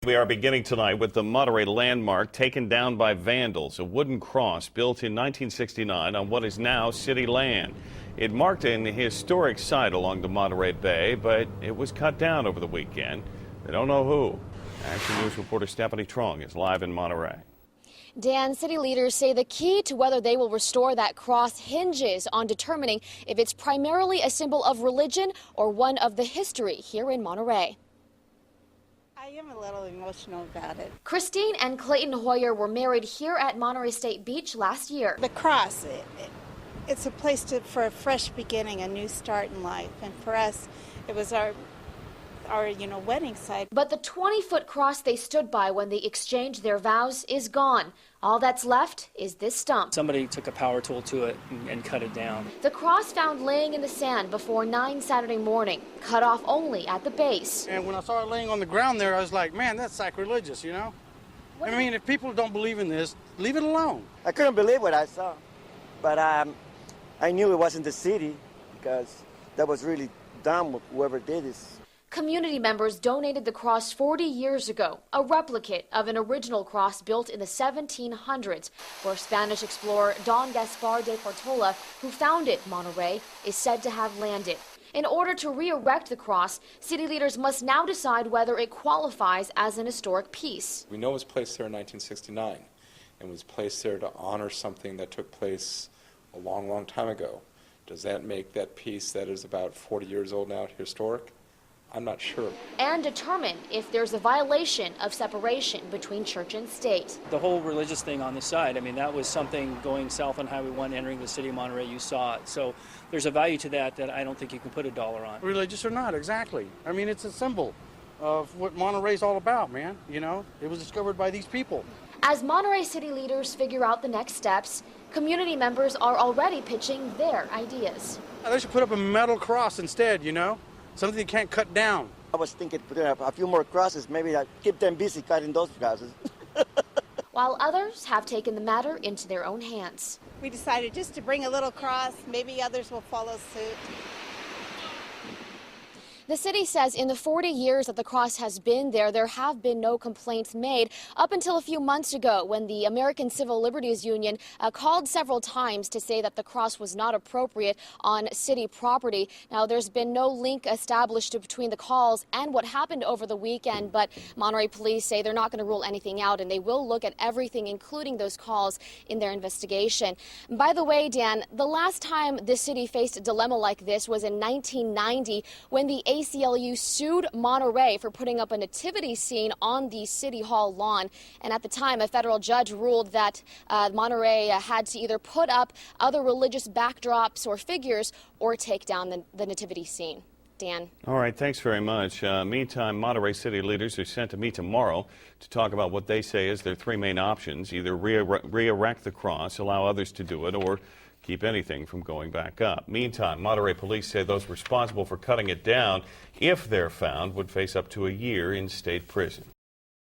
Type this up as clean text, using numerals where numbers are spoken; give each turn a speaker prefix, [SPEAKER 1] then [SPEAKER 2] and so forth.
[SPEAKER 1] We are beginning tonight with the Monterey landmark taken down by vandals, a wooden cross built in 1969 on what is now city land. It marked an historic site along the Monterey Bay, but it was cut down over the weekend. They don't know who. Action News reporter Stephanie Trong is live in Monterey.
[SPEAKER 2] Dan, city leaders say the key to whether they will restore that cross hinges on determining if it's primarily a symbol of religion or one of the history here in Monterey.
[SPEAKER 3] I am a little emotional about it.
[SPEAKER 2] Christine and Clayton Hoyer were married here at Monterey State Beach last year.
[SPEAKER 3] The cross, it's a place for a fresh beginning, a new start in life. And for us, it was our wedding site.
[SPEAKER 2] But the 20-foot cross they stood by when they exchanged their vows is gone. All that's left is this stump.
[SPEAKER 4] Somebody took a power tool to it and cut it down.
[SPEAKER 2] The cross found laying in the sand before 9 Saturday morning, cut off only at the base.
[SPEAKER 5] And when I saw it laying on the ground there, I was like, man, that's sacrilegious, you know? I mean, if people don't believe in this, leave it alone.
[SPEAKER 6] I couldn't believe what I saw, but I knew it wasn't the city because that was really dumb, whoever did this.
[SPEAKER 2] Community members donated the cross 40 years ago, a replicate of an original cross built in the 1700s, where Spanish explorer Don Gaspar de Portola, who founded Monterey, is said to have landed. In order to re-erect the cross, city leaders must now decide whether it qualifies as an historic piece.
[SPEAKER 7] We know it was placed there in 1969 and was placed there to honor something that took place a long, long time ago. Does that make that piece that is about 40 years old now historic? I'm not sure. And
[SPEAKER 2] determine if there's a violation of separation between church and state.
[SPEAKER 4] The whole religious thing on the side, I mean, that was something going south on Highway 1, entering the city of Monterey, you saw it. So there's a value to that I don't think you can put a dollar on.
[SPEAKER 5] Religious or not, exactly. I mean, it's a symbol of what Monterey's all about, man. You know, it was discovered by these people.
[SPEAKER 2] As Monterey city leaders figure out the next steps, community members are already pitching their ideas.
[SPEAKER 5] They should put up a metal cross instead, you know? Something you can't cut down.
[SPEAKER 6] I was thinking putting up a few more crosses, maybe I'd keep them busy cutting those crosses.
[SPEAKER 2] While others have taken the matter into their own hands.
[SPEAKER 3] We decided just to bring a little cross. Maybe others will follow suit.
[SPEAKER 2] The city says in the 40 years that the cross has been there, there have been no complaints made up until a few months ago when the American Civil Liberties Union called several times to say that the cross was not appropriate on city property. Now, there's been no link established between the calls and what happened over the weekend, but Monterey police say they're not going to rule anything out and they will look at everything, including those calls, in their investigation. By the way, Dan, the last time the city faced a dilemma like this was in 1990 when the ACLU sued Monterey for putting up a nativity scene on the City Hall lawn. And at the time, a federal judge ruled that Monterey had to either put up other religious backdrops or figures or take down the nativity scene. Dan.
[SPEAKER 1] All right, thanks very much. Meantime, Monterey city leaders are set to meet tomorrow to talk about what they say is their three main options: either re-erect the cross, allow others to do it, or keep anything from going back up. Meantime, Monterey police say those responsible for cutting it down, if they're found, would face up to a year in state prison.